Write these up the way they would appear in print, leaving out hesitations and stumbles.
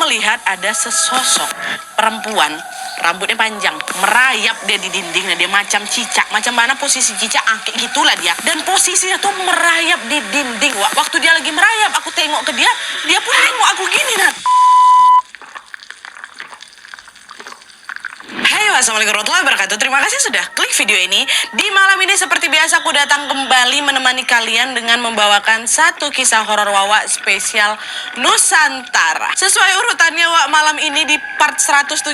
melihat ada sesosok perempuan, rambutnya panjang, merayap dia di dinding. Nah, dia macam cicak, macam mana posisi cicak, kayak gitulah dia. Dan posisinya tuh merayap di dinding. Waktu dia lagi merayap, aku tengok ke dia, dia pun tengok aku gini, Nat. Hai, wassalamualaikum warahmatullahi wabarakatuh. Terima kasih sudah klik video ini. Di malam ini seperti biasa aku datang kembali menemani kalian dengan membawakan satu kisah horor Wawa spesial Nusantara. Sesuai urutannya, Wak, malam ini di part 179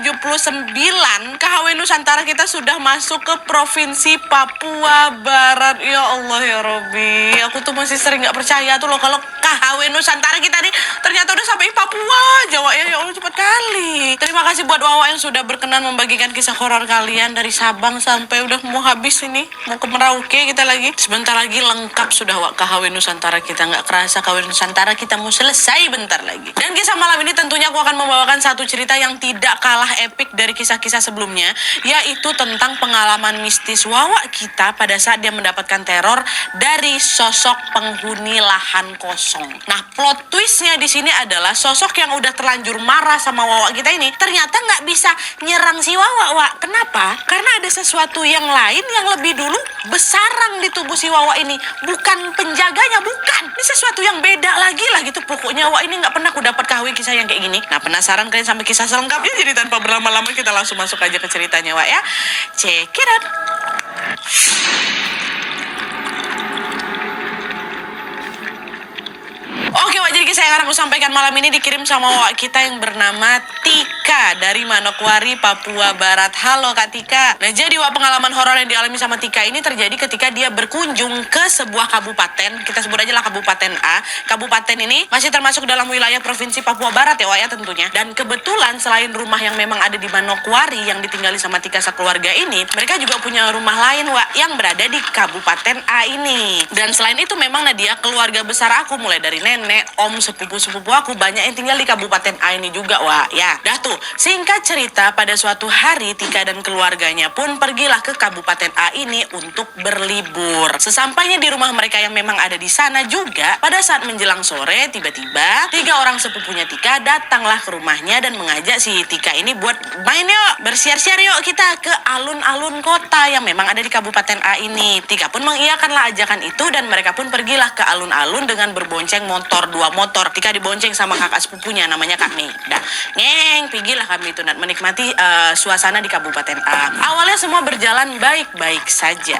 KHW Nusantara kita sudah masuk ke Provinsi Papua Barat. Ya Allah ya Robby, aku tuh masih sering gak percaya tuh loh kalau KHW Nusantara kita nih ternyata udah sampai Papua Jawa. Ya Allah, cepat kali. Terima kasih buat Wawa yang sudah berkenan membagikan kisah horor kalian dari Sabang sampai udah mau habis ini, mau ke Merauke kita lagi. Sebentar lagi lengkap sudah, Wak, KHW Nusantara kita. Nggak kerasa KHW Nusantara kita mau selesai bentar lagi. Dan kisah malam ini tentunya aku akan membawakan satu cerita yang tidak kalah epik dari kisah-kisah sebelumnya, yaitu tentang pengalaman mistis Wawa kita pada saat dia mendapatkan teror dari sosok penghuni lahan kosong. Nah, plot twistnya di sini adalah sosok yang udah terlanjur marah sama Wawa kita ini ternyata nggak bisa nyerang si Wawa, Wak. Kenapa? Karena ada sesuatu yang lain yang lebih dulu bersarang di tubuh si Wawa ini. Bukan penjaganya, bukan. Ini sesuatu yang beda lagi lah gitu. Pokoknya, Wak, ini nggak pernah aku dapat KHW kisah yang kayak gini. Nah, penasaran kalian sampai kisah selengkapnya? Jadi tanpa berlama-lama kita langsung masuk aja ke ceritanya, Wak, ya. Check it out. Oke, Wak, jadi kisah yang akan aku sampaikan malam ini dikirim sama Wak kita yang bernama Tika dari Manokwari, Papua Barat. Halo Kak Tika. Nah, jadi Wak, pengalaman horor yang dialami sama Tika ini terjadi ketika dia berkunjung ke sebuah kabupaten. Kita sebut aja lah Kabupaten A. Kabupaten ini masih termasuk dalam wilayah Provinsi Papua Barat ya, Wak, ya, tentunya. Dan kebetulan selain rumah yang memang ada di Manokwari yang ditinggali sama Tika sekeluarga ini, mereka juga punya rumah lain, Wak, yang berada di Kabupaten A ini. Dan selain itu memang Nadia, keluarga besar aku mulai dari nenek, om, sepupu-sepupu aku banyak yang tinggal di Kabupaten A ini juga, Wak, ya. Dah tuh, singkat cerita pada suatu hari Tika dan keluarganya pun pergilah ke Kabupaten A ini untuk berlibur. Sesampainya di rumah mereka yang memang ada di sana juga, pada saat menjelang sore tiba-tiba 3 orang sepupunya Tika datanglah ke rumahnya dan mengajak si Tika ini buat main yuk, bersiar-siar yuk kita ke alun-alun kota yang memang ada di Kabupaten A ini. Tika pun mengiyakanlah ajakan itu dan mereka pun pergilah ke alun-alun dengan berbonceng motor, 2 motor. Tika dibonceng sama kakak sepupunya namanya Kak Mei. Dah, pergilah kami itu menikmati suasana di Kabupaten A. Awalnya semua berjalan baik-baik saja.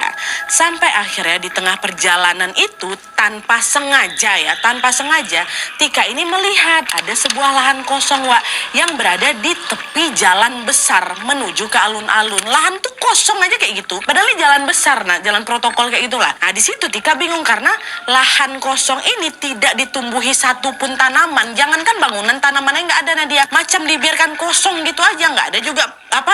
Sampai akhirnya di tengah perjalanan itu tanpa sengaja Tika ini melihat ada sebuah lahan kosong, Wak, yang berada di tepi jalan besar menuju ke alun-alun. Lahan tuh kosong aja kayak gitu. Padahal ini jalan besar, nah, jalan protokol kayak gitulah. Nah, di situ Tika bingung karena lahan kosong ini tidak ditumbuhi satupun tanaman. Jangankan bangunan, tanamannya nggak ada, Nadia. Macam dibiarkan kosong gitu aja, nggak ada juga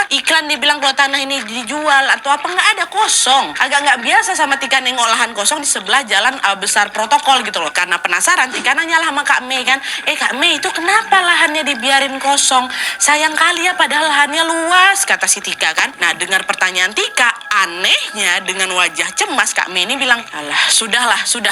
iklan dibilang kalau tanah ini dijual atau apa, nggak ada, kosong. Agak nggak biasa sama Tika nengok lahan kosong di sebelah jalan besar protokol gitu loh. Karena penasaran, Tika nanyalah sama Kak Mei kan, Kak Mei, itu kenapa lahannya dibiarin kosong? Sayang kali ya, padahal lahannya luas, kata si Tika kan. Nah, dengar pertanyaan Tika, anehnya dengan wajah cemas Kak Mei ini bilang, alah, sudah,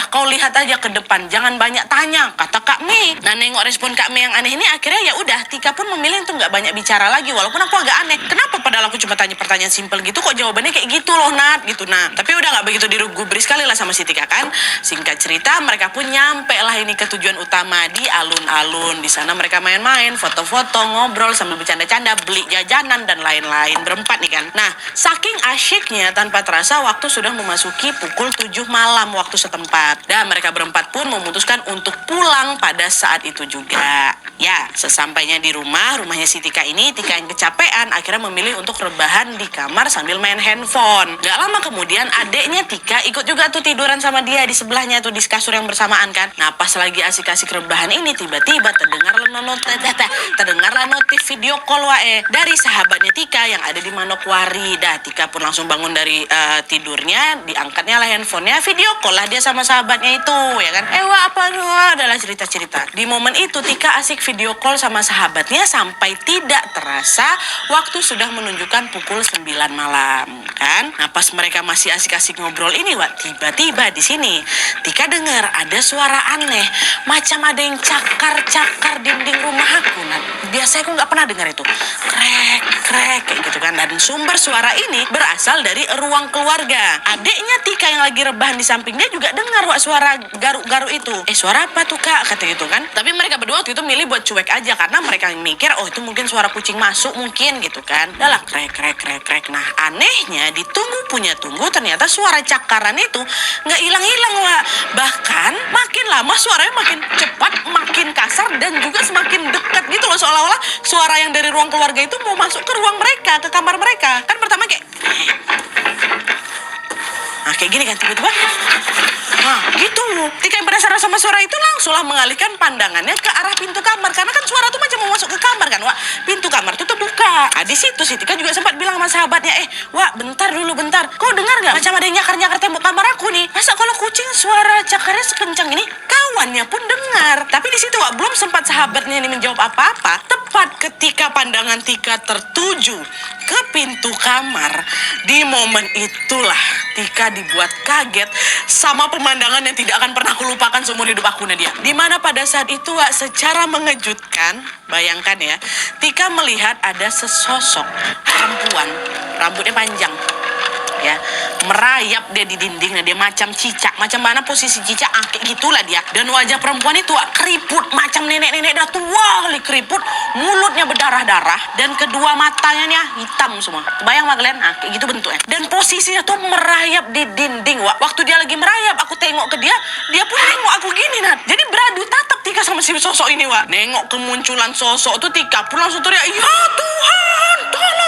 kau lihat aja ke depan, jangan banyak tanya, kata Kak Mei. Nah, nengok respon Kak Mei yang aneh ini, akhirnya ya udah, Tika pun memilih untuk nggak banyak bicara lagi, walaupun aku agak aneh. Kenapa padahal aku cuma tanya pertanyaan simpel gitu, kok jawabannya kayak gitu loh, Nat, gitu. Nah, tapi udah nggak begitu digubris sekali lah sama si Tika kan. Singkat cerita, mereka pun nyampe lah ini ke tujuan utama di alun-alun. Di sana mereka main-main, foto-foto, ngobrol sambil bercanda-canda, beli jajanan dan lain-lain, berempat nih kan. Nah, saking asyiknya tanpa terasa waktu sudah memasuki pukul 7 malam waktu setempat. Dan mereka berempat pun memutuskan untuk pulang pada saat itu juga. Ya, sesampainya di rumahnya si Tika ini, Tika yang kecapean akhirnya memilih untuk rebahan di kamar sambil main handphone. Gak lama kemudian adeknya Tika ikut juga tuh tiduran sama dia di sebelahnya tuh di kasur yang bersamaan kan. Nah, pas lagi asik-asik rebahan ini tiba-tiba terdengarlah notif video call, Wak, dari sahabatnya Tika yang ada di Manokwari. Dah, Tika pun langsung bangun dari tidurnya, diangkatnya lah handphonenya, video call lah dia sama sahabatnya itu ya kan. Wak, apa adalah cerita-cerita. Di momen itu Tika asik video call sama sahabatnya sampai tidak terasa waktu sudah menunjukkan pukul 9 malam kan. Nah, pas mereka masih asik-asik ngobrol ini, Wak, tiba-tiba di sini Tika dengar ada suara aneh, macam ada yang cakar-cakar dinding rumah aku. Nah, biasanya aku nggak pernah dengar itu. Krek, krek, kayak gitu kan. Dan sumber suara ini berasal dari ruang keluarga. Adiknya Tika yang lagi rebahan di sampingnya juga dengar wak suara garuk-garuk itu. Suara apa tuh kak? Kata gitu kan. Tapi mereka berdua waktu itu milih buat cuek aja karena mereka mikir, oh itu mungkin suara kucing masuk mungkin gitu kan. Udah lah, krek, krek, krek, krek. Nah anehnya ditunggu punya tunggu ternyata suara cakaran itu nggak hilang-hilang wak. Bahkan makin lama suaranya makin cepat, makin kasar dan juga semakin dekat gitu loh, seolah-olah suara yang dari ruang keluarga itu mau masuk ke ruang mereka, ke kamar mereka. Kan pertama kayak nah kayak gini kan tiba-tiba. Nah gitu. Tika yang penasaran sama suara itu langsunglah mengalihkan pandangannya ke arah pintu kamar karena kan suara tuh macam mau masuk ke kamar kan, wak. Pintu kamar tuh terbuka. Di situ si Tika juga sempat bilang sama sahabatnya, wak bentar dulu bentar. Kau dengar nggak? Macam ada yang nyakar-nyakar tembok kamar aku nih. Masa kalau kucing suara cakarnya sekencang ini? Kawannya pun dengar. Tapi di situ wak belum sempat sahabatnya ini menjawab apa-apa. Tepat ketika pandangan Tika tertuju ke pintu kamar, di momen itulah Tika dibuat kaget sama pemandangan yang tidak akan pernah aku lupakan seumur hidup aku, Nadia. Dimana pada saat itu wak, secara mengejutkan, bayangkan ya, Tika melihat ada sesosok perempuan, rambutnya panjang, ya, merayap dia di dinding. Nah dia macam cicak, macam mana posisi cicak, kayak gitulah dia. Dan wajah perempuan itu wak, keriput macam nenek-nenek dah tua kali keriput, mulutnya berdarah-darah dan kedua matanya nih hitam semua. Bayang mak kalian, kayak gitu bentuknya. Dan posisinya tuh merayap di dinding wak. Waktu dia lagi merayap, aku tengok ke dia, dia pun nengok aku gini Nat. Jadi beradu tatap Tika sama si sosok ini wak. Nengok kemunculan sosok tuh Tika pun langsung teriak, ya Tuhan,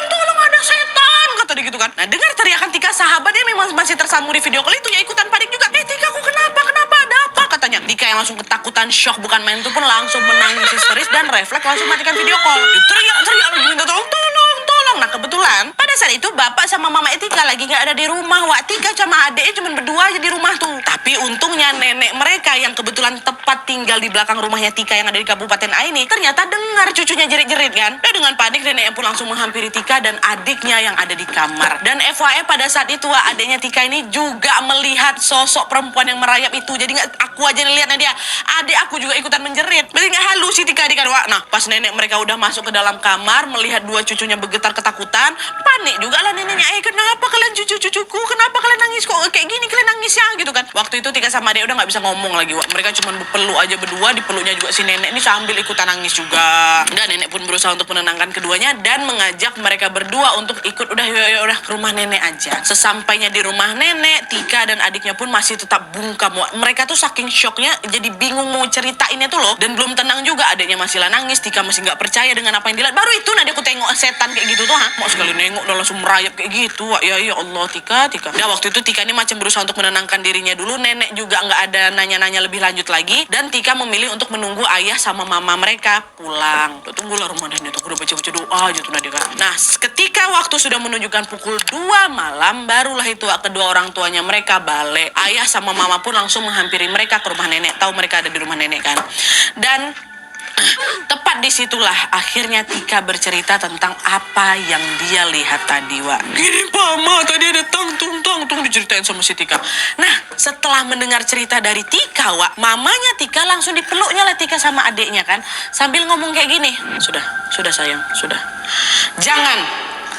tolong ada setan, kata dia gitu kan. Nah dengar teriakan Tika, sahabatnya memang masih tersambung di video call itu ya ikutan panik juga. Tika aku kenapa ada apa katanya. Tika yang langsung ketakutan, shock bukan main itu pun langsung menangis histeris dan refleks langsung matikan video call. Teriak minta tolong. Nah kebetulan pada saat itu bapak sama mama Tika lagi nggak ada di rumah wak. Tika sama adiknya cuma berdua aja di rumah tuh. Tapi untungnya nenek mereka yang kebetulan tepat tinggal di belakang rumahnya Tika yang ada di Kabupaten A ini ternyata dengar cucunya jerit-jerit kan. Dan dengan panik neneknya pun langsung menghampiri Tika dan adiknya yang ada di kamar. Dan FYI pada saat itu wak, adiknya Tika ini juga melihat sosok perempuan yang merayap itu. Jadi nggak aku aja ngeliatnya dia, adik aku juga ikutan menjerit. Berarti nggak halus si Tika adik kan wak. Nah pas nenek mereka udah masuk ke dalam kamar melihat dua cucunya bergetar ketakutan, panik juga lah neneknya. Kenapa kalian cucu-cucuku? Kenapa kalian nangis kok kayak gini? Kalian nangis ya gitu kan. Waktu itu Tika sama adik udah nggak bisa ngomong lagi wak. Mereka cuma berpeluk aja berdua, dipeluknya juga si nenek ini sambil ikutan nangis juga. Dan nenek pun berusaha untuk menenangkan keduanya dan mengajak mereka berdua untuk ikut udah ke rumah nenek aja. Sesampainya di rumah nenek, Tika dan adiknya pun masih tetap bungkam wak. Mereka tuh saking shocknya jadi bingung mau ceritainnya tuh loh. Dan belum tenang juga, adiknya masih lah nangis, Tika masih nggak percaya dengan apa yang dilihat. Baru itu Nadia aku tengok setan kayak gitu tuh, mau sekali nengok udah langsung merayap kayak gitu wak. Ya Allah Tika. Nah waktu itu Tika ini macam berusaha untuk menenangkan dirinya dulu. Nenek juga nggak ada nanya-nanya lebih lanjut lagi. Dan Tika memilih untuk menunggu ayah sama mama mereka pulang. Tunggulah rumah nenek tuh udah baca-baca doa aja tuh Nadia. Nah ketika waktu sudah menunjukkan pukul 2 malam, barulah itu wak, kedua orang tuanya mereka balik. Ayah sama mama pun langsung menghampiri mereka ke rumah nenek. Tahu mereka ada di rumah nenek kan. Dan tepat disitulah akhirnya Tika bercerita tentang apa yang dia lihat tadi wak. Gini mama tadi ada tang tung diceritain sama si Tika. Nah setelah mendengar cerita dari Tika wak, mamanya Tika langsung dipeluknya lah Tika sama adiknya kan, sambil ngomong kayak gini, sudah sayang, sudah, jangan,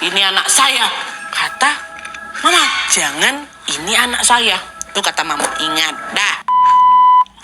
ini anak saya, kata mama. Jangan, ini anak saya, tuh kata mama. Ingat dah.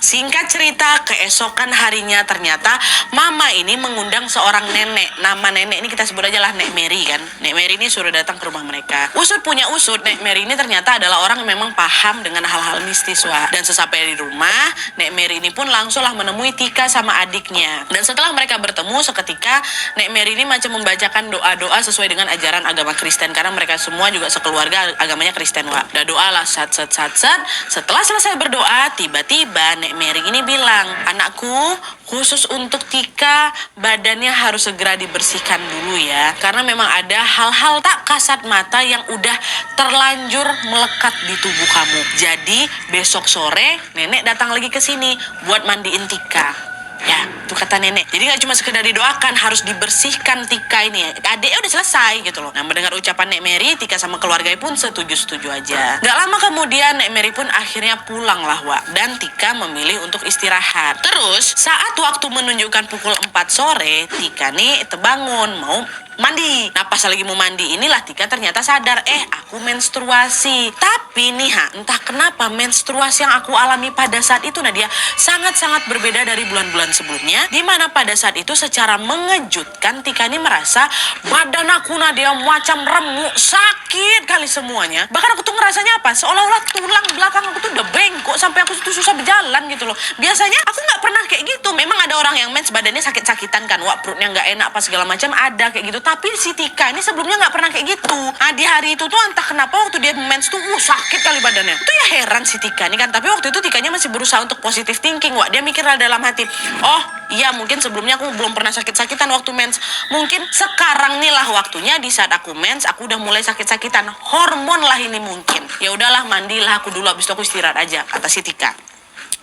Singkat cerita, keesokan harinya ternyata mama ini mengundang seorang nenek. Nama nenek ini kita sebut aja lah Nek Mary kan. Nek Mary ini suruh datang ke rumah mereka. Usut punya usut, Nek Mary ini ternyata adalah orang yang memang paham dengan hal-hal mistis wak. Dan sesampai di rumah, Nek Mary ini pun langsunglah menemui Tika sama adiknya. Dan setelah mereka bertemu seketika, Nek Mary ini macam membacakan doa-doa sesuai dengan ajaran agama Kristen. Karena mereka semua juga sekeluarga agamanya Kristen wak. Udah doa lah sat. Setelah selesai berdoa, tiba-tiba Nek Mary ini bilang, anakku, khusus untuk Tika, badannya harus segera dibersihkan dulu ya. Karena memang ada hal-hal tak kasat mata yang udah terlanjur melekat di tubuh kamu. Jadi besok sore nenek datang lagi ke sini buat mandiin Tika. Ya, itu kata nenek. Jadi gak cuma sekedar didoakan, harus dibersihkan Tika ini. Adiknya udah selesai gitu loh. Nah, mendengar ucapan Nek Mary, Tika sama keluarganya pun setuju-setuju aja. Gak lama kemudian Nek Mary pun akhirnya pulang lah, Wak. Dan Tika memilih untuk istirahat. Terus, saat waktu menunjukkan pukul 4 sore, Tika nih terbangun mau mandi. Nah, pas lagi mau mandi inilah Tika ternyata sadar, aku menstruasi. Tapi nih entah kenapa menstruasi yang aku alami pada saat itu Nadia sangat-sangat berbeda dari bulan-bulan sebelumnya, di mana pada saat itu secara mengejutkan Tika ini merasa badan aku Nadia macam remuk, sakit kali semuanya. Bahkan aku tuh ngerasanya apa? Seolah-olah tulang belakang aku tuh udah bengkok sampai aku tuh susah berjalan gitu loh. Biasanya aku nggak pernah kayak gitu. Memang ada orang yang mens badannya sakit-sakitan kan, wah perutnya nggak enak apa segala macam, ada kayak gitu. Tapi si Tika ini sebelumnya nggak pernah kayak gitu. Nah, di hari itu tuh entah kenapa waktu dia mens tuh sakit kali badannya. Itu ya heran si Tika ini kan. Tapi waktu itu Tikanya masih berusaha untuk positive thinking. Wah, dia mikir dalam hati, oh iya mungkin sebelumnya aku belum pernah sakit-sakitan waktu mens. Mungkin sekarang nih lah waktunya, di saat aku mens aku udah mulai sakit-sakitan. Hormon lah ini mungkin. Ya udahlah, mandilah aku dulu, habis itu aku istirahat aja, kata si Tika.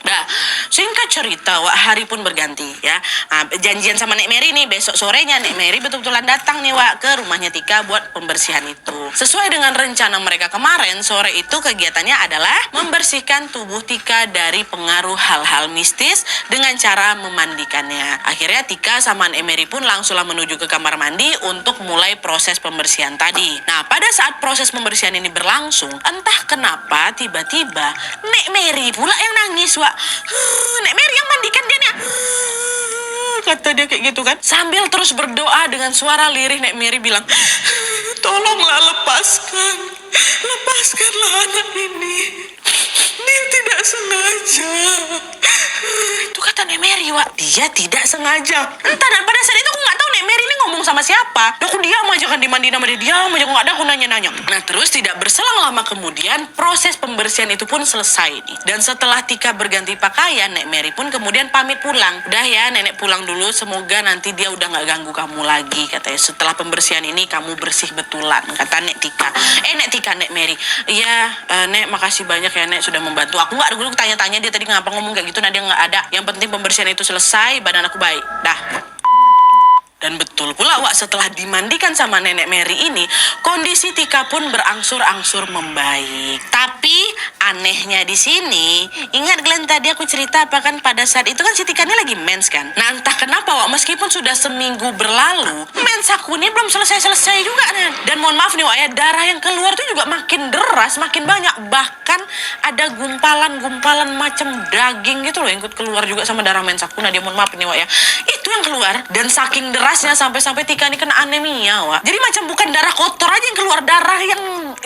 Nah, singkat cerita, Wak, hari pun berganti ya. Janjian sama Nek Mary nih, besok sorenya Nek Mary betul-betulan datang nih, Wak, ke rumahnya Tika buat pembersihan itu. Sesuai dengan rencana mereka kemarin, sore itu kegiatannya adalah membersihkan tubuh Tika dari pengaruh hal-hal mistis dengan cara memandikannya. Akhirnya Tika sama Nek Mary pun langsunglah menuju ke kamar mandi untuk mulai proses pembersihan tadi. Nah, pada saat proses pembersihan ini berlangsung, entah kenapa tiba-tiba Nek Mary pula yang nangis, Wak. Nek Mary yang mandikan dia nih. Kata dia kayak gitu kan. Sambil terus berdoa dengan suara lirih, Nek Mary bilang, tolonglah lepaskan. Lepaskanlah anak ini. Dia tidak sengaja. Itu kata Nek Mary, Wak. Dia tidak sengaja. Entah, dan pada saat itu aku gak tahu Nek Mary ini ngomong sama siapa. Aku diam aja kan, dimandiin sama dia. Diam aja, aku gak ada, aku nanya-nanya. Nah, terus tidak berselang lama kemudian proses pembersihan itu pun selesai nih. Dan setelah Tika berganti pakaian, Nek Mary pun kemudian pamit pulang. Udah ya, nenek pulang dulu. Semoga nanti dia udah gak ganggu kamu lagi, katanya. Setelah pembersihan ini kamu bersih betulan, kata Nek Tika. Nek Tika, Nek Mary. Iya, Nek, makasih banyak ya Nek sudah membantu. Aku gak dulu tanya-tanya dia tadi ngapa ngomong kayak gitu. Nah, dia gak ada. Yang penting pembersihan itu selesai, badan aku baik. Dah. Dan betul pula, Wak, setelah dimandikan sama Nenek Mary ini, kondisi Tika pun berangsur-angsur membaik. Tapi anehnya di sini, ingat Glenn tadi aku cerita apa kan, pada saat itu kan si Tika ini lagi mens kan. Nah, entah kenapa, Wak, meskipun sudah seminggu berlalu, mens aku ini belum selesai-selesai juga nih. Dan mohon maaf nih, Wak, ya, darah yang keluar tuh juga makin deras, makin banyak. Bahkan ada gumpalan-gumpalan macam daging gitu loh yang ikut keluar juga sama darah mens aku. Nah, dia mohon maaf nih, Wak, ya. Itu yang keluar, dan saking derasnya sampai-sampai Tika ini kena anemia, Wak. Jadi macam bukan darah kotor aja yang keluar, darah yang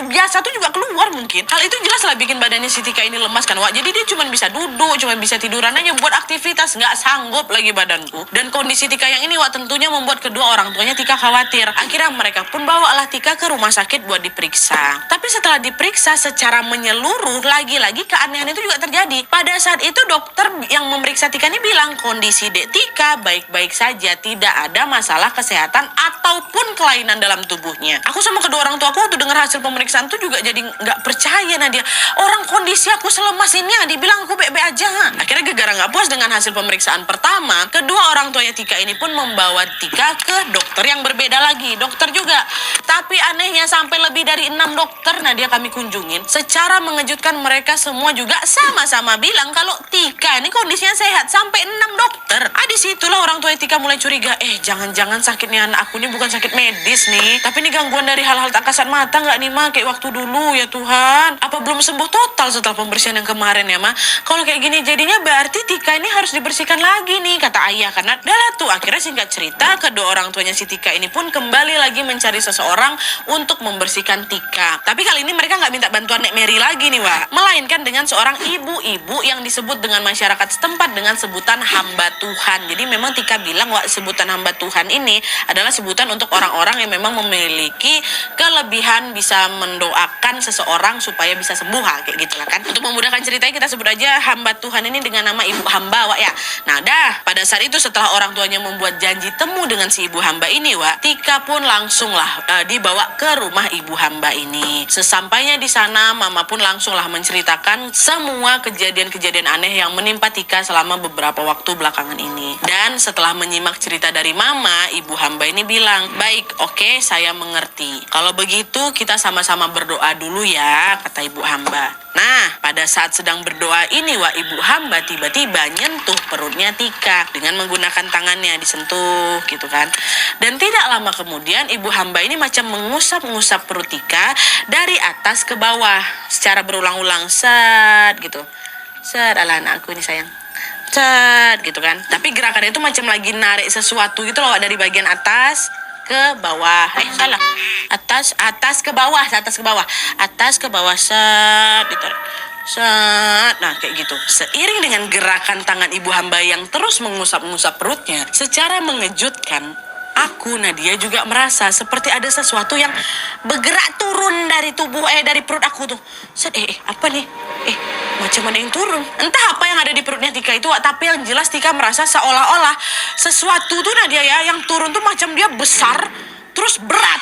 biasa tuh juga keluar mungkin. Hal itu jelas lah bikin badannya si Tika ini lemas kan, Wak. Jadi dia cuma bisa duduk, cuma bisa tiduran aja buat aktivitas, nggak sanggup lagi badanku. Dan kondisi Tika yang ini, Wak, tentunya membuat kedua orang tuanya Tika khawatir. Akhirnya mereka pun bawalah Tika ke rumah sakit buat diperiksa. Tapi setelah diperiksa secara menyeluruh, lagi-lagi keanehan itu juga terjadi. Pada saat itu dokter yang memeriksa Tika ini bilang kondisi Dek Tika baik-baik saja, tidak ada masalah kesehatan ataupun kelainan dalam tubuhnya. Aku sama kedua orang tua aku waktu dengar hasil pemeriksaan tuh juga jadi nggak percaya, Nadia. Orang kondisi aku selemas ini dibilang aku baik-baik aja. Akhirnya gara-gara nggak puas dengan hasil pemeriksaan pertama, kedua orang tuanya Tika ini pun membawa Tika ke dokter yang berbeda lagi. Dokter juga. Tapi anehnya sampai lebih dari 6 dokter Nadia kami kunjungin. Secara mengejutkan mereka semua juga sama-sama bilang kalau Tika ini kondisinya sehat. Sampai 6 dokter. Disitulah orang tua Tika mulai curiga. Jangan-jangan sakitnya anak aku ini bukan sakit medis nih. Tapi ini gangguan dari hal-hal tak kasat mata nggak nih, Ma? Kayak waktu dulu ya Tuhan. Apa belum sembuh total setelah pembersihan yang kemarin ya, Ma? Kalau kayak gini jadinya berarti Tika ini harus dibersihkan lagi nih, kata ayah. Karena dah tuh akhirnya singkat cerita kedua orang tuanya si Tika ini pun kembali lagi mencari seseorang untuk membersihkan Tika. Tapi kali ini mereka nggak minta bantuan Nek Mary lagi nih, Wak. Melainkan dengan seorang ibu-ibu yang disebut dengan masyarakat setempat dengan sebutan hamba Tuhan. Jadi memang Tika bilang, Wak, sebutan hamba Tuhan ini adalah sebutan untuk orang-orang yang memang memiliki kelebihan bisa mendoakan seseorang supaya bisa sembuh, kayak gitulah kan. Untuk memudahkan ceritanya kita sebut aja hamba Tuhan ini dengan nama Ibu Hamba, Wak ya. Nah pada saat itu setelah orang tuanya membuat janji temu dengan si Ibu Hamba ini, Wak, Tika pun langsunglah dibawa ke rumah Ibu Hamba ini. Sesampainya di sana, Mama pun langsunglah menceritakan semua kejadian-kejadian aneh yang menimpa Tika selama beberapa waktu belakangan ini. Dan setelah menyimak cerita dari Mama, Ibu Hamba ini bilang, "Baik, oke, saya mengerti. Kalau begitu kita sama-sama berdoa dulu ya," kata Ibu Hamba. Nah, pada saat sedang berdoa ini, Wak, Ibu Hamba tiba-tiba nyentuh perutnya Tika dengan menggunakan tangannya, disentuh gitu kan. Dan tidak lama kemudian Ibu Hamba ini macam mengusap-ngusap perut Tika dari atas ke bawah secara berulang-ulang, set gitu. Set, alah anakku ini sayang. Set gitu kan. Tapi gerakannya itu macam lagi narik sesuatu gitu loh, Wak, dari bagian atas ke bawah. Salah. Atas ke bawah, atas ke bawah, set, ditarik. Set. Nah, kayak gitu. Seiring dengan gerakan tangan Ibu Hamba yang terus mengusap-ngusap perutnya, secara mengejutkan, aku, Nadia, juga merasa seperti ada sesuatu yang bergerak turun dari dari perut aku tuh. Set, apa nih? Macam ada yang turun. Entah apa yang ada di perutnya Tika itu, tapi yang jelas Tika merasa seolah-olah sesuatu tuh, Nadia ya, yang turun tuh macam dia besar, terus berat.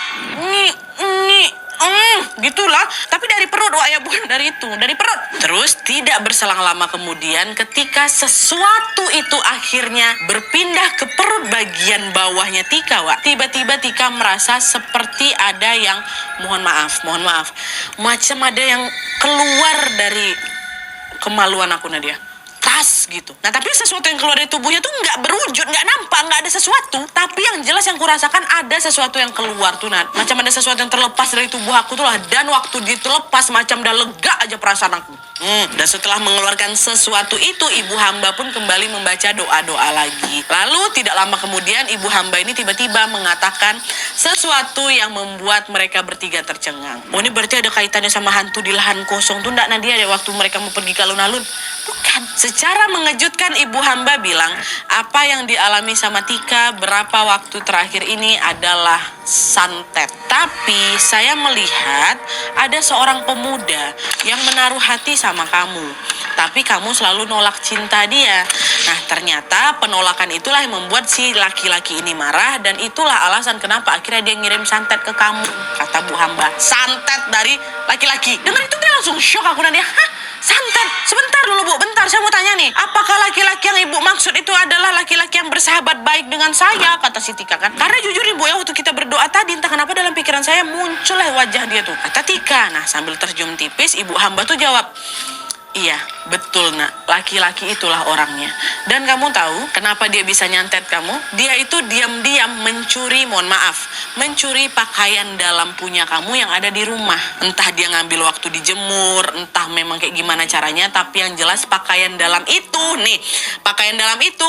Gitulah. Tapi dari perut, Wak, ya, bukan dari itu, dari perut. Terus tidak berselang lama kemudian, ketika sesuatu itu akhirnya berpindah ke perut bagian bawahnya Tika, Wak, tiba-tiba Tika merasa seperti ada yang, mohon maaf, macam ada yang keluar dari kemaluan aku, Nadia. Tas gitu. Nah, tapi sesuatu yang keluar dari tubuhnya tuh nggak berwujud, nggak nampak, nggak ada sesuatu. Tapi yang jelas yang kurasakan ada sesuatu yang keluar tuh, Nad. Macam ada sesuatu yang terlepas dari tubuh aku tuh lah. Dan waktu dia terlepas macam udah lega aja perasaan aku. Dan setelah mengeluarkan sesuatu itu, Ibu Hamba pun kembali membaca doa-doa lagi. Lalu tidak lama kemudian Ibu Hamba ini tiba-tiba mengatakan sesuatu yang membuat mereka bertiga tercengang. Oh, ini berarti ada kaitannya sama hantu di lahan kosong tuh, ndak, Nadia, ya, waktu mereka mau pergi ke alun-alun? Bukan. Secara mengejutkan Ibu Hamba bilang, apa yang dialami sama Tika berapa waktu terakhir ini adalah santet. Tapi saya melihat ada seorang pemuda yang menaruh hati sama kamu. Tapi kamu selalu nolak cinta dia. Nah, ternyata penolakan itulah yang membuat si laki-laki ini marah. Dan itulah alasan kenapa akhirnya dia ngirim santet ke kamu, kata Bu Hamba. Santet dari laki-laki. Dengar itu dia langsung shock aku, Nadia. Hah? Santet? Sebentar dulu, Bu, bentar, saya mau tanya nih, apakah laki-laki yang Ibu maksud itu adalah laki-laki yang bersahabat baik dengan saya, kata si Tika kan? Karena jujur, Ibu, ya, waktu kita berdoa tadi, entah kenapa dalam pikiran saya muncullah wajah dia tuh, kata Tika. Nah, sambil tersenyum tipis, Ibu Hamba tuh jawab, iya, betul, Nak. Laki-laki itulah orangnya. Dan kamu tahu kenapa dia bisa nyantet kamu? Dia itu diam-diam mencuri pakaian dalam punya kamu yang ada di rumah. Entah dia ngambil waktu dijemur, entah memang kayak gimana caranya, tapi yang jelas pakaian dalam itu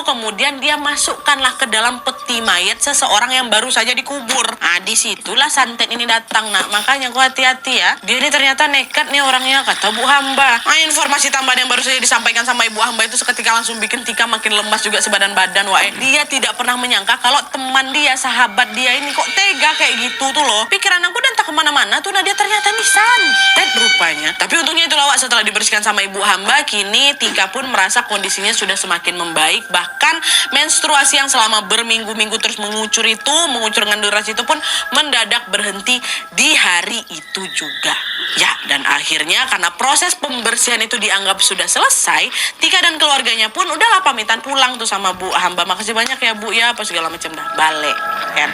kemudian dia masukkanlah ke dalam peti mayat seseorang yang baru saja dikubur. Nah, disitulah santet ini datang, Nak. Makanya kau hati-hati ya. Dia ini ternyata nekat nih orangnya, kata Bu Hamba. Nah, informasi tambahan yang baru saja disampaikan sama Ibu Hamba itu seketika langsung bikin Tika makin lemas juga sebadan badan, Wak. Dia tidak pernah menyangka kalau teman dia, sahabat dia ini kok tega kayak gitu tuh loh. Pikiran aku dan tak kemana-mana tuh, Nadia ternyata nih santet rupanya. Tapi untungnya itulah, Wak, setelah dibersihkan sama Ibu Hamba, kini Tika pun merasa kondisinya sudah semakin membaik. Bahkan menstruasi yang selama berminggu-minggu terus mengucur dengan durasi itu pun mendadak berhenti di hari itu juga. Ya, dan akhirnya karena proses pembersihan itu dianggap sudah selesai, Tika dan keluarganya pun udahlah pamitan pulang tuh sama Bu Hamba. Makasih banyak ya, Bu, ya, apa segala macam dah. Balik kan.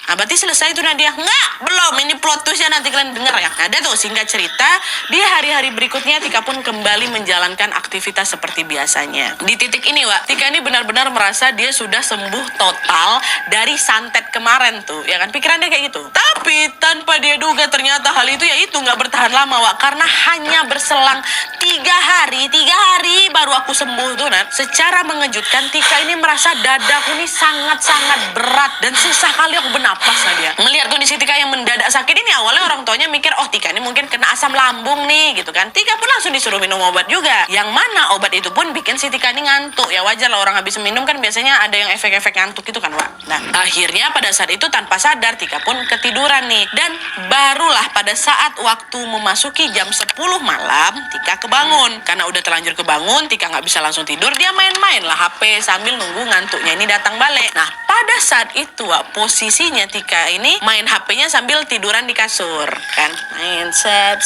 Nah, berarti selesai itu, Nadia? Nggak, belum. Ini plot twistnya nanti kalian denger ya. Ada tuh, singkat cerita, di hari-hari berikutnya Tika pun kembali menjalankan aktivitas seperti biasanya. Di titik ini, Wak, Tika ini benar-benar merasa dia sudah sembuh total dari santet kemarin tuh. Ya kan, pikiran dia kayak gitu. Tapi tanpa dia duga ternyata hal itu nggak bertahan lama, Wak. Karena hanya berselang 3 hari baru aku sembuh tuh, Nat. Secara mengejutkan, Tika ini merasa dadaku ini sangat-sangat berat dan susah kali aku bernafas. lapas lah dia. Melihat kondisi Tika yang mendadak sakit ini, awalnya orang tuanya mikir, oh Tika ini mungkin kena asam lambung nih gitu kan. Tika pun langsung disuruh minum obat juga. Yang mana obat itu pun bikin si Tika ini ngantuk. Ya wajar lah, orang habis minum kan biasanya ada yang efek-efek ngantuk itu kan, Wak. Nah, akhirnya pada saat itu tanpa sadar Tika pun ketiduran nih. Dan barulah pada saat waktu memasuki jam 10 malam, Tika kebangun. Karena udah terlanjur kebangun, Tika nggak bisa langsung tidur, dia main-main lah HP sambil nunggu ngantuknya ini datang balik. Nah, pada saat itu Wak, posisinya Tika ini main HP-nya sambil tiduran di kasur kan, main set.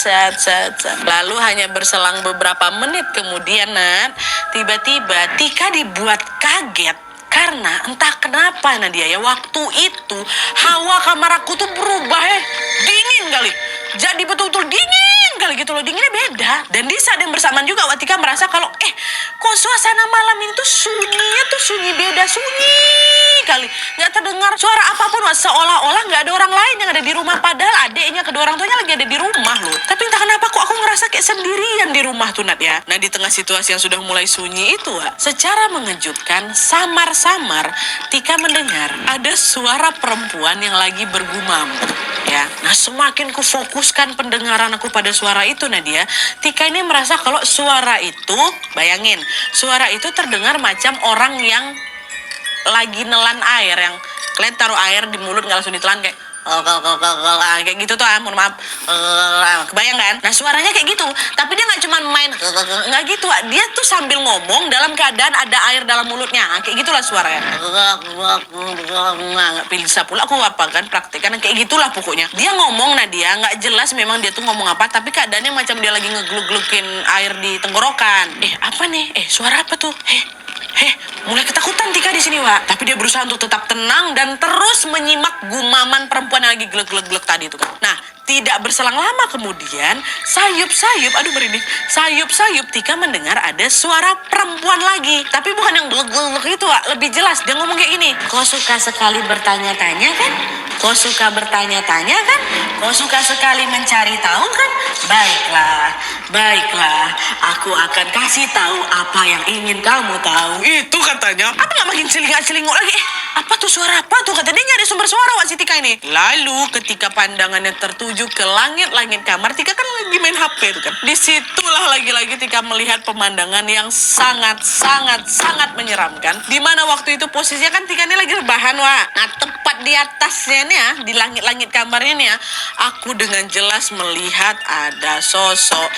Lalu hanya berselang beberapa menit kemudian, Nat, tiba-tiba Tika dibuat kaget karena entah kenapa Nadia ya, waktu itu hawa kamar aku tuh berubah dingin kali. Jadi betul-betul dingin kali gitu loh, dinginnya beda. Dan di saat yang bersamaan juga Watika merasa kalau kok suasana malam ini tuh sunyi beda, sunyi kali. Nggak terdengar suara apapun, seolah-olah nggak ada orang lain yang ada di rumah. Padahal adiknya, kedua orang tuanya lagi ada di rumah loh. Tapi entah kenapa kok aku ngerasa kayak sendirian di rumah tuh, Nat ya. Nah, di tengah situasi yang sudah mulai sunyi itu, secara mengejutkan, samar-samar Tika mendengar ada suara perempuan yang lagi bergumam. Ya, nah semakin kufokuskan pendengaran aku pada suara itu, Nadia, Tika ini merasa kalau suara itu, bayangin, suara itu terdengar macam orang yang lagi nelan air, yang kalian taruh air di mulut nggak langsung ditelan kayak kayak gitu tuh, mohon maaf, kebayang kan? Nah suaranya kayak gitu, tapi dia nggak cuma main nggak gitu, dia tuh sambil ngomong dalam keadaan ada air dalam mulutnya, kayak gitulah suaranya. Nggak bisa pula aku apa kan praktekkan kayak gitulah pokoknya. Dia ngomong, Nadia, nggak jelas memang dia tuh ngomong apa, tapi keadaannya macam dia lagi ngegluk-glukin air di tenggorokan. Apa nih? Suara apa tuh? Mulai ketakutan Tika di sini, Wak. Tapi dia berusaha untuk tetap tenang dan terus menyimak gumaman perempuan yang lagi glek-glek tadi itu kan. Nah, tidak berselang lama kemudian, sayup-sayup Tika mendengar ada suara perempuan lagi. Tapi bukan yang glek-glek itu, Wak. Lebih jelas, dia ngomong kayak gini. Kau suka sekali bertanya-tanya kan? Kau suka bertanya-tanya kan? Kau suka sekali mencari tahu kan? Baiklah, aku akan kasih tahu apa yang ingin kamu tahu. Itu katanya. Apa nggak makin celingak-celinguk lagi? Apa tuh suara apa tuh? Katanya dia nyari sumber suara, Wak, si Tika ini. Lalu ketika pandangannya tertuju ke langit-langit kamar, Tika kan lagi main HP itu kan. Disitulah lagi-lagi Tika melihat pemandangan yang sangat menyeramkan. Dimana waktu itu posisinya kan Tika ini lagi rebahan, Wak. Nah, tepat di atasnya nih ya, di langit-langit kamarnya nih ya, aku dengan jelas melihat ada sosok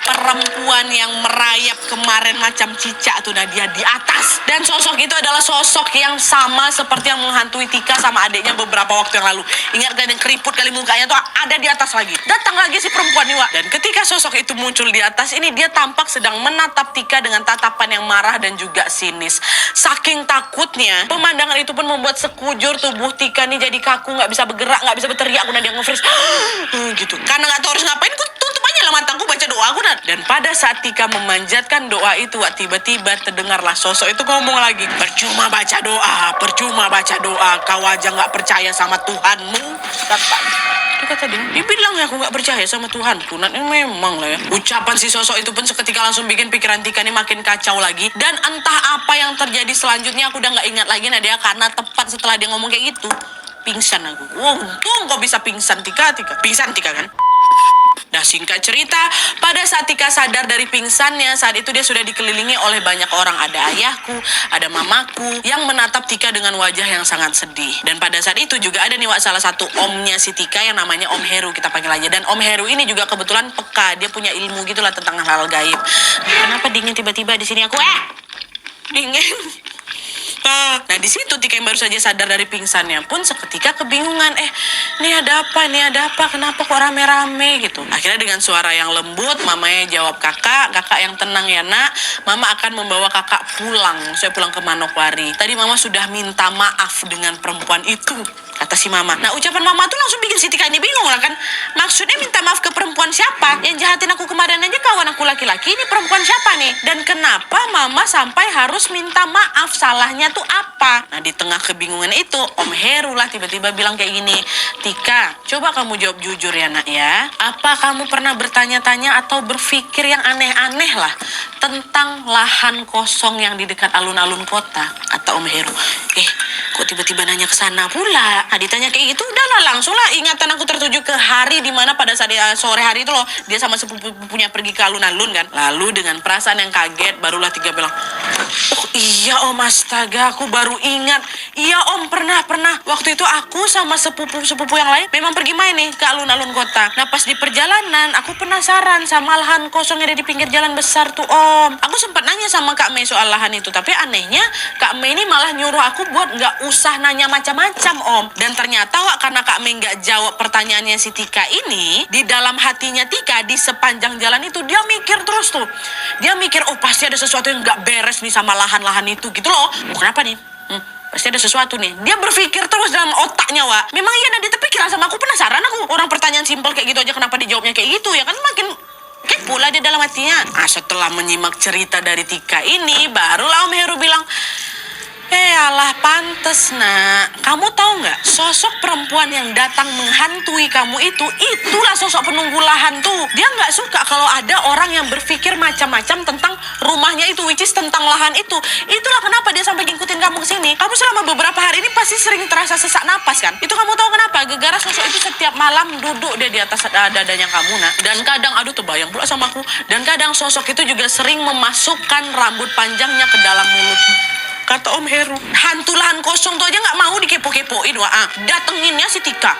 perempuan yang merayap kemarin macam cicak tuh, Nadia, di atas. Dan sosok itu adalah sosok yang sama seperti yang menghantui Tika sama adiknya beberapa waktu yang lalu. Ingat kan yang keriput kali mukanya tuh ada di atas lagi. Datang lagi si perempuan nih, Wak. Dan ketika sosok itu muncul di atas ini, dia tampak sedang menatap Tika dengan tatapan yang marah dan juga sinis. Saking takutnya, pemandangan itu pun membuat sekujur tubuh Tika nih jadi kaku, nggak bisa bergerak, nggak bisa berteriak. Aku Nadia nge-freeze gitu. Karena nggak tahu harus ngapain, aku tutup aja lah mataku, baca doa aku. Dan pada saat Tika memanjatkan doa itu, Wak, tiba-tiba terdengarlah sosok itu ngomong lagi, percuma baca doa, kau aja nggak percaya sama Tuhanmu, kata dia bilang ya aku nggak percaya sama Tuhanku. Nah, ini memang lah ya. Ucapan si sosok itu pun seketika langsung bikin pikiran Tika ini makin kacau lagi. Dan entah apa yang terjadi selanjutnya aku udah nggak ingat lagi, Nadia, karena tepat setelah dia ngomong kayak gitu, pingsan aku. Wow, untung kok bisa pingsan Tika. Pingsan Tika kan. Nah, singkat cerita, pada saat Tika sadar dari pingsannya, saat itu dia sudah dikelilingi oleh banyak orang. Ada ayahku, ada mamaku, yang menatap Tika dengan wajah yang sangat sedih. Dan pada saat itu juga ada nih, Wak, salah satu omnya si Tika yang namanya Om Heru, kita panggil aja. Dan Om Heru ini juga kebetulan peka, dia punya ilmu gitulah tentang hal-hal gaib. Kenapa dingin tiba-tiba di sini aku? Dingin. Nah, di situ Tika yang baru saja sadar dari pingsannya pun seketika kebingungan. Ini ada apa? Kenapa kok rame-rame gitu? Akhirnya dengan suara yang lembut, mamanya jawab, kakak yang tenang ya, Nak. Mama akan membawa kakak pulang. Saya pulang ke Manokwari. Tadi mama sudah minta maaf dengan perempuan itu, kata si mama. Nah, ucapan mama tuh langsung bikin si Tika ini bingung lah kan. Maksudnya minta maaf ke perempuan siapa? Yang jahatin aku kemarin aja kawan aku laki-laki, ini perempuan siapa nih? Dan kenapa mama sampai harus minta maaf? Salahnya tuh apa? Nah, di tengah kebingungan itu, Om Heru lah tiba-tiba bilang kayak gini, Tika, coba kamu jawab jujur ya, Nak ya. Apa kamu pernah bertanya-tanya atau berpikir yang aneh-aneh lah tentang lahan kosong yang di dekat alun-alun kota, kata Om Heru. Kok tiba-tiba nanya ke sana pula? Nah, ditanya kayak gitu, udahlah langsung lah ingatan aku tertuju ke hari dimana pada saat sore hari itu loh, dia sama sepupunya pergi ke alun-alun kan. Lalu dengan perasaan yang kaget, barulah Tika bilang, oh iya Om, astaga, aku baru ingat. Iya Om, pernah. Waktu itu aku sama sepupu yang lain memang pergi main nih ke alun-alun kota. Nah pas di perjalanan, aku penasaran sama lahan kosong yang ada di pinggir jalan besar tuh Om. Aku sempat nanya sama Kak Mei soal lahan itu, tapi anehnya Kak Mei ini malah nyuruh aku buat nggak usah nanya macam-macam Om. Dan ternyata karena Kak Mei nggak jawab pertanyaannya si Tika ini, di dalam hatinya Tika di sepanjang jalan itu dia mikir terus tuh. Dia mikir, oh pasti ada sesuatu yang nggak beres nih sama lahan-lahan itu gitu loh. Kenapa nih? Pasti ada sesuatu nih. Dia berpikir terus dalam otaknya, Wak. Memang iya ada terpikiran sama aku, penasaran aku. Orang pertanyaan simpel kayak gitu aja kenapa dijawabnya kayak gitu ya kan, makin kepo lah dia dalam hatinya. Setelah menyimak cerita dari Tika ini, barulah Om Heru bilang, alah pantes nak. Kamu tahu nggak, sosok perempuan yang datang menghantui kamu itulah sosok penunggu lahan tuh. Dia nggak suka kalau ada orang yang berpikir macam-macam tentang rumahnya itu, which is tentang lahan itu. Itulah kenapa dia sampai ngikutin kamu ke sini. Kamu selama beberapa hari ini pasti sering terasa sesak napas kan? Itu kamu tahu kenapa? Gara-gara sosok itu setiap malam duduk dia di atas dadanya kamu nak. Dan kadang, aduh terbayang pula sama aku. Dan kadang sosok itu juga sering memasukkan rambut panjangnya ke dalam mulutmu, kata Om Heru. Hantu lahan kosong tuh aja nggak mau dikepo-kepoin, Wak. Datenginnya si Tika.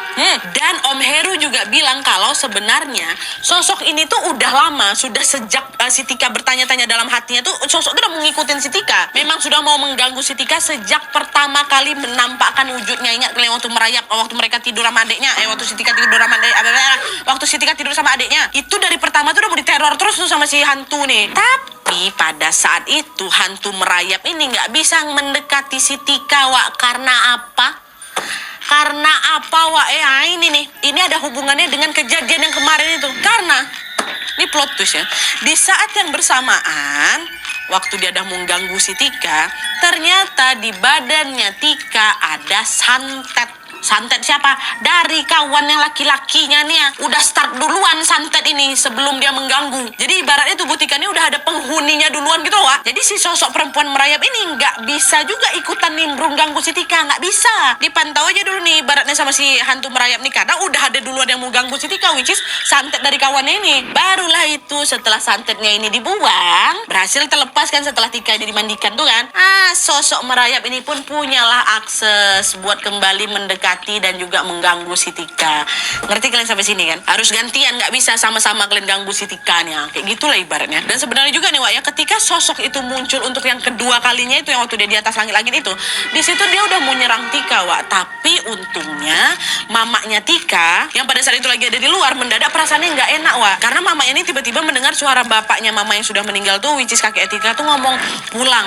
Dan Om Heru juga bilang kalau sebenarnya sosok ini tuh udah lama, sudah sejak si Tika bertanya-tanya dalam hatinya tuh, sosok itu udah mengikutin si Tika. Memang sudah mau mengganggu si Tika sejak pertama kali menampakkan wujudnya. Ingat kalian waktu merayap, waktu mereka tidur sama adiknya, waktu si Tika tidur sama adiknya, itu dari pertama tuh udah mau diteror terus tuh sama si hantu nih. Tapi pada saat itu hantu merayap ini nggak bisa mendekati si Tika, Wak. Karena apa? Wak? Ini nih. Ini ada hubungannya dengan kejadian yang kemarin itu. Karena ini plot twist ya. Di saat yang bersamaan, waktu dia udah mengganggu si Tika, ternyata di badannya Tika ada santet. Santet siapa? Dari kawan yang laki-lakinya nih ya. Udah start duluan santet ini sebelum dia mengganggu. Jadi ibaratnya tubuh Tika ini udah ada penghuninya duluan gitu loh, Wak. Jadi si sosok perempuan merayap ini nggak bisa juga ikutan nimbrung ganggu si Tika. Nggak bisa. Dipantau aja dulu nih ibaratnya sama si hantu merayap nih. Karena udah ada duluan yang mau ganggu si Tika, which is santet dari kawannya ini. Barulah itu setelah santetnya ini dibuang, berhasil terlepaskan setelah Tika ini dimandikan tuh kan. Sosok merayap ini pun punyalah akses buat kembali mendekati dan juga mengganggu si Tika. Ngerti kalian sampai sini kan? Harus gantian, nggak bisa sama-sama kalian ganggu si Tikanya. Kayak gitulah ibaratnya. Dan sebenarnya juga nih, Wak, ya, ketika sosok itu muncul untuk yang kedua kalinya itu, yang waktu dia di atas langit-langit itu, di situ dia udah mau nyerang Tika, Wak. Tapi untungnya mamanya Tika yang pada saat itu lagi ada di luar, mendadak perasaannya nggak enak, Wak. Karena mamanya ini tiba-tiba mendengar suara bapaknya mama yang sudah meninggal tuh, which is kakek Tika tuh ngomong, pulang.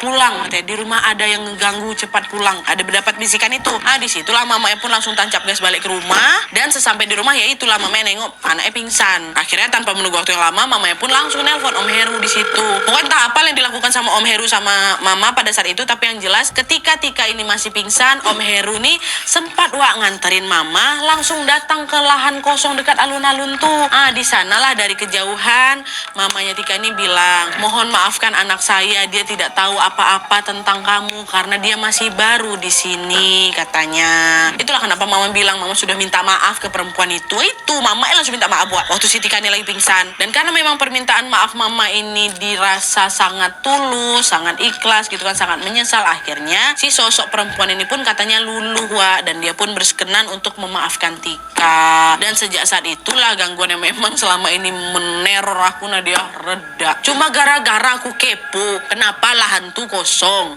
Katanya di rumah ada yang ngeganggu, cepat pulang. Ada berdapat bisikan itu. Disitulah mamanya pun langsung tancap gas balik ke rumah. Dan sesampai di rumah ya itulah mamanya nengok anaknya pingsan. Akhirnya tanpa menunggu waktu yang lama, mamanya pun langsung nelpon Om Heru di situ. Pokoknya entah apa yang dilakukan sama Om Heru sama mama pada saat itu, tapi yang jelas ketika Tika ini masih pingsan, Om Heru nih sempat, Wak, nganterin mama langsung datang ke lahan kosong dekat alun-alun tuh. Di sanalah dari kejauhan mamanya Tika ini bilang, mohon maafkan anak saya, dia tidak tahu apa-apa tentang kamu karena dia masih baru di sini, katanya. Itulah kenapa mama bilang mama sudah minta maaf ke perempuan itu. Mama langsung minta maaf, Wak, waktu si Tika ini lagi pingsan. Dan karena memang permintaan maaf mama ini dirasa sangat tulus, sangat ikhlas gitu kan, sangat menyesal, akhirnya si sosok perempuan ini pun katanya luluh, Wak, dan dia pun berkenan untuk memaafkan Tika. Dan sejak saat itulah gangguan yang memang selama ini meneror aku, Nadia, reda. Cuma gara-gara aku kepo kenapa lahan tuh kosong.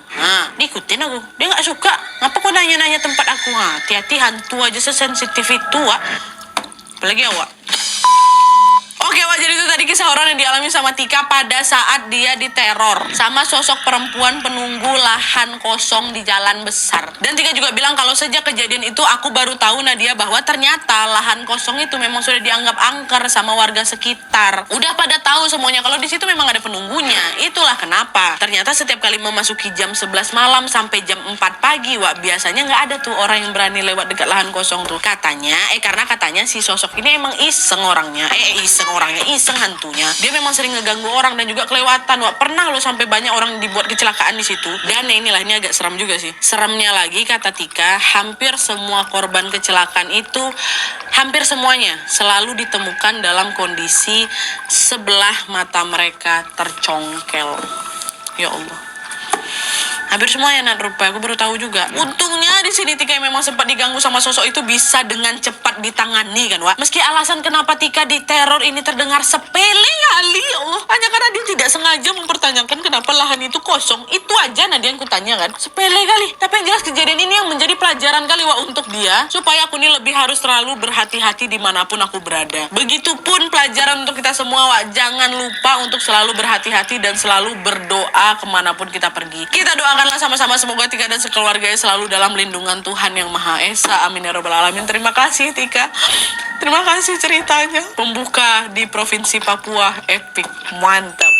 Diikutin aku. Dia nggak suka. Ngapa kok nanya-nanya tempat aku? Hati-hati, hantu aja sesensitif itu, Wak. Apalagi ya, Wak. Oke, Wak, jadi itu tadi kisah horor yang dialami sama Tika pada saat dia diteror sama sosok perempuan penunggu lahan kosong di jalan besar. Dan Tika juga bilang kalau sejak kejadian itu aku baru tahu, Nadia, bahwa ternyata lahan kosong itu memang sudah dianggap angker sama warga sekitar. Udah pada tahu semuanya kalau di situ memang ada penunggunya. Itulah kenapa ternyata setiap kali memasuki jam 11 malam sampai jam 4 pagi, Wak, biasanya nggak ada tuh orang yang berani lewat dekat lahan kosong tuh. Karena katanya si sosok ini emang iseng orangnya. Iseng hantunya. Dia memang sering ngeganggu orang dan juga kelewatan. Wak, pernah lo sampai banyak orang dibuat kecelakaan di situ. Dan inilah, ini agak seram juga sih. Seremnya lagi, kata Tika, hampir semua korban kecelakaan itu, hampir semuanya selalu ditemukan dalam kondisi sebelah mata mereka tercongkel. Ya Allah. Hampir semuanya, Nat, rupa. Aku baru tahu juga. Untungnya di sini Tika yang memang sempat diganggu sama sosok itu bisa dengan cepat ditangani kan, Wak. Meski alasan kenapa Tika diteror ini terdengar sepele kali, ya Allah. Hanya karena dia tidak sengaja mempertanyakan kenapa lahan itu kosong. Itu aja Nadia yang kutanya kan. Sepele kali. Tapi yang jelas kejadian ini yang menjadi pelajaran kali, Wak, untuk dia. Supaya aku ini lebih harus selalu berhati-hati dimanapun aku berada. Begitupun pelajaran untuk kita semua, Wak. Jangan lupa untuk selalu berhati-hati dan selalu berdoa kemanapun kita pergi. Kita doakanlah sama-sama semoga Tika dan sekeluarganya selalu dalam lindungan Tuhan Yang Maha Esa. Amin ya robbal alamin. Terima kasih Tika. Terima kasih ceritanya. Pembuka di Provinsi Papua epic. Mantap.